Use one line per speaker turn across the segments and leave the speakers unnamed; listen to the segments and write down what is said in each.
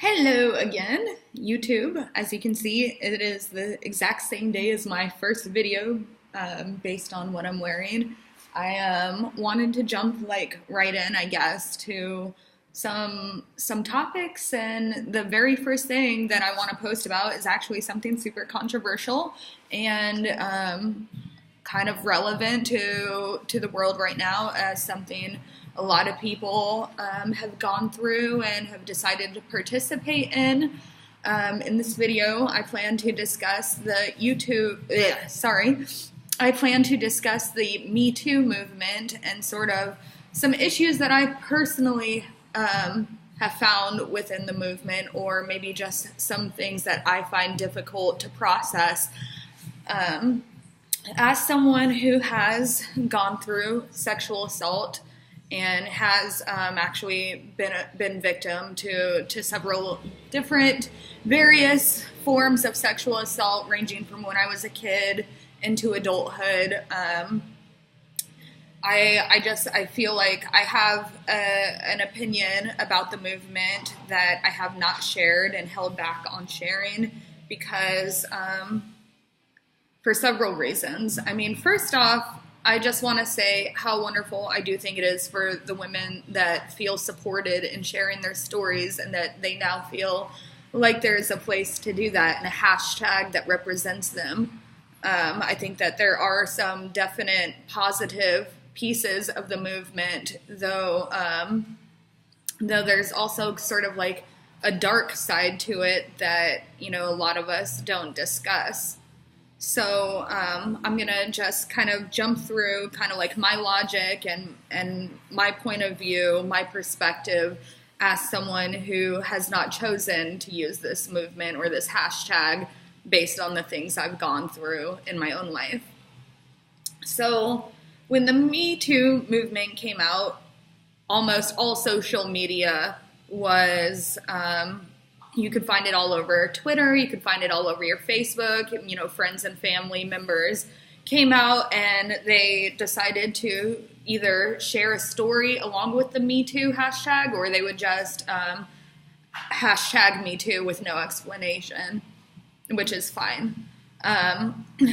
Hello again, YouTube. As you can see, it is the exact same day as my first video based on what I'm wearing. I wanted to jump right in, I guess, to some topics, and the very first thing that I want to post about is actually something super controversial and kind of relevant to the world right now, as something a lot of people have gone through and have decided to participate in. In this video, I plan to discuss I plan to discuss the Me Too movement and sort of some issues that I personally have found within the movement, or maybe just some things that I find difficult to process. As someone who has gone through sexual assault and has actually been victim to several different various forms of sexual assault, ranging from when I was a kid into adulthood, I feel like I have an opinion about the movement that I have not shared and held back on sharing because for several reasons. I mean, first off, I just want to say how wonderful I do think it is for the women that feel supported in sharing their stories, and that they now feel like there's a place to do that and a hashtag that represents them. I think that there are some definite positive pieces of the movement, though there's also sort of like a dark side to it that, a lot of us don't discuss. So I'm going to just kind of jump through kind of like my logic and my point of view, my perspective as someone who has not chosen to use this movement or this hashtag based on the things I've gone through in my own life. So when the Me Too movement came out, almost all social media was you could find it all over Twitter, you could find it all over your Facebook, friends and family members came out and they decided to either share a story along with the Me Too hashtag, or they would just hashtag Me Too with no explanation, which is fine.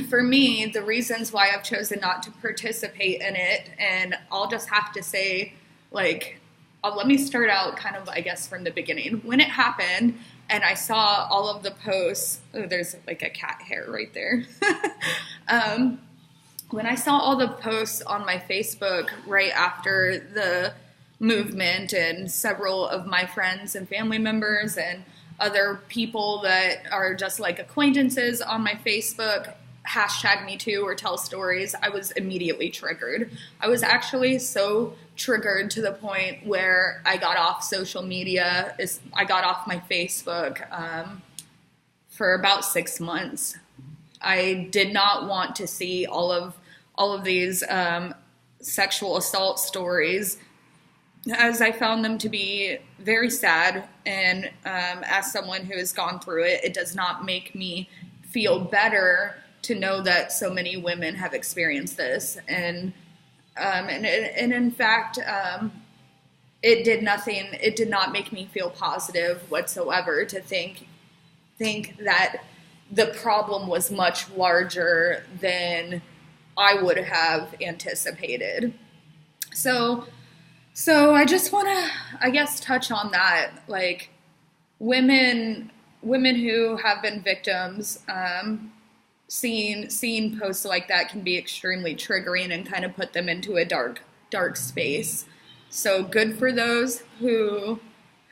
For me, the reasons why I've chosen not to participate in it, and I'll just have to say, let me start out kind of, I guess, from the beginning. When it happened and I saw all of the posts, there's like a cat hair right there. When I saw all the posts on my Facebook right after the movement, and several of my friends and family members and other people that are just like acquaintances on my Facebook hashtag Me Too or tell stories, I was immediately triggered. I was actually so triggered to the point where I got off social media. I got off my Facebook for about 6 months. I did not want to see all of these sexual assault stories, as I found them to be very sad. And as someone who has gone through it, it does not make me feel better to know that so many women have experienced this. And in fact, it did not make me feel positive whatsoever to think that the problem was much larger than I would have anticipated. So I just want to, I guess, touch on that. Like, women who have been victims, seeing posts like that can be extremely triggering and kind of put them into a dark space. So good for those who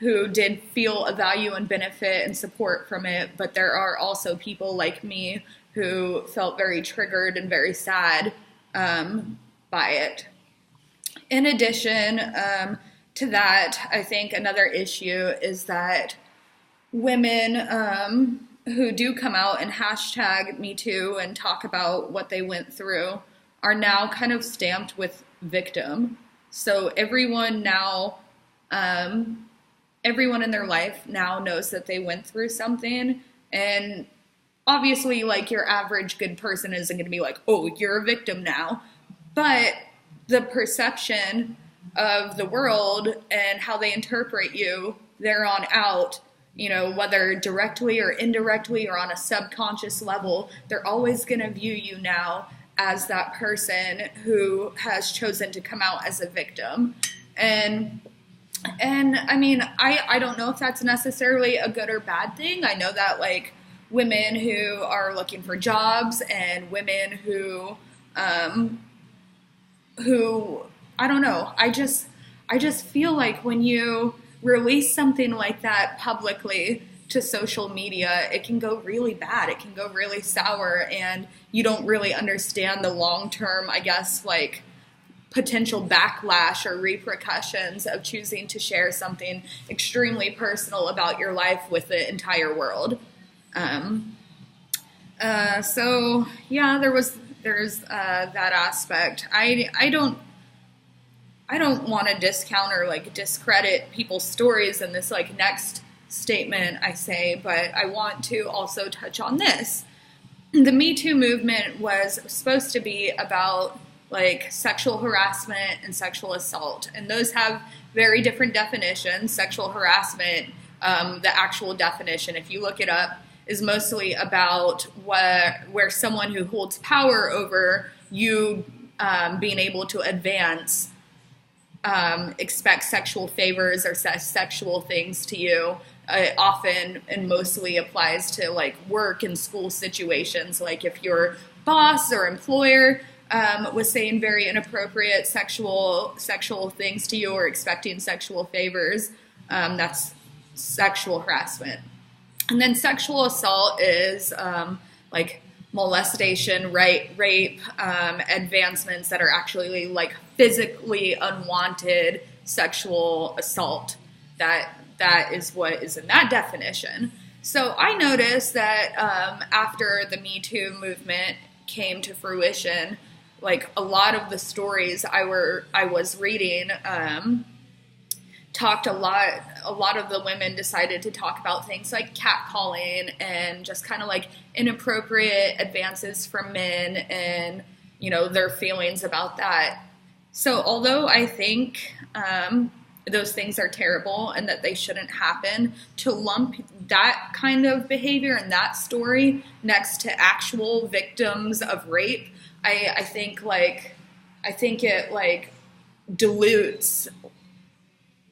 did feel a value and benefit and support from it, but there are also people like me who felt very triggered and very sad by it. In addition to that, I think another issue is that women who do come out and hashtag Me Too and talk about what they went through are now kind of stamped with victim. So everyone in their life now knows that they went through something, and obviously, like, your average good person isn't going to be like, oh, you're a victim now. But the perception of the world and how they interpret you there on out whether directly or indirectly or on a subconscious level, they're always going to view you now as that person who has chosen to come out as a victim. And I mean, I don't know if that's necessarily a good or bad thing. I know that like women who are looking for jobs and women who I don't know. I just feel like when you release something like that publicly to social media, it can go really bad. It can go really sour, and you don't really understand the long-term, I guess, like potential backlash or repercussions of choosing to share something extremely personal about your life with the entire world. So yeah, there's that aspect. I don't want to discount or like discredit people's stories in this like next statement I say, but I want to also touch on this. The Me Too movement was supposed to be about like sexual harassment and sexual assault, and those have very different definitions. Sexual harassment, the actual definition, if you look it up, is mostly about where someone who holds power over you being able to advance expect sexual favors or sexual things to you. It often and mostly applies to like work and school situations. Like if your boss or employer was saying very inappropriate sexual things to you or expecting sexual favors, that's sexual harassment. And then sexual assault is like molestation, rape, advancements that are actually like physically unwanted sexual assault. That is what is in that definition. So I noticed that after the Me Too movement came to fruition, like a lot of the stories I was reading talked a lot of the women decided to talk about things like catcalling and just kind of like inappropriate advances from men and, their feelings about that. So although I think those things are terrible and that they shouldn't happen, to lump that kind of behavior and that story next to actual victims of rape, I think it like dilutes.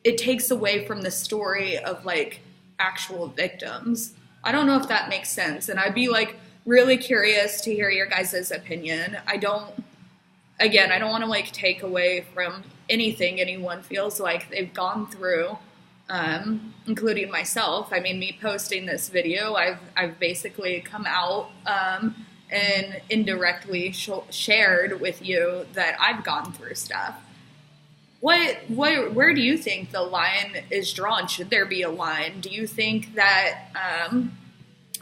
It takes away from the story of like actual victims. I don't know if that makes sense. And I'd be like really curious to hear your guys' opinion. I don't want to like take away from anything anyone feels like they've gone through, including myself. I mean, me posting this video, I've basically come out and indirectly shared with you that I've gone through stuff. Where do you think the line is drawn? Should there be a line? Do you think that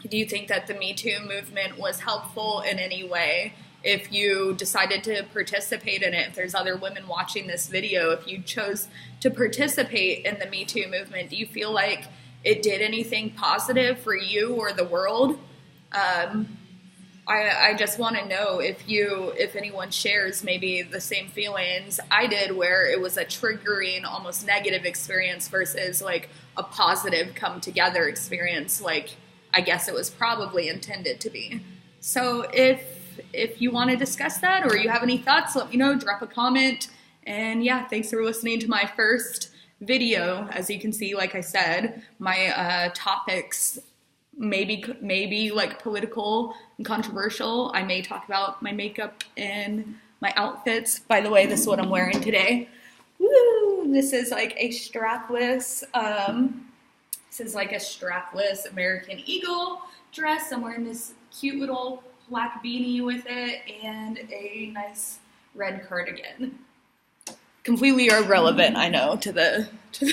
the Me Too movement was helpful in any way? If you decided to participate in it, if there's other women watching this video, if you chose to participate in the Me Too movement, do you feel like it did anything positive for you or the world? I just want to know if anyone shares maybe the same feelings I did, where it was a triggering, almost negative experience versus like a positive come together experience, like I guess it was probably intended to be. So if you want to discuss that or you have any thoughts, let me know, drop a comment. And yeah, thanks for listening to my first video. As you can see, like I said, my topics maybe like political and controversial. I may talk about my makeup and my outfits. By the way, this is what I'm wearing today. Woo! This is like a strapless American Eagle dress. I'm wearing this cute little black beanie with it and a nice red cardigan. Completely irrelevant, I know, to the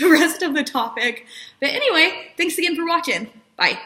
rest of the topic. But anyway, thanks again for watching. Bye.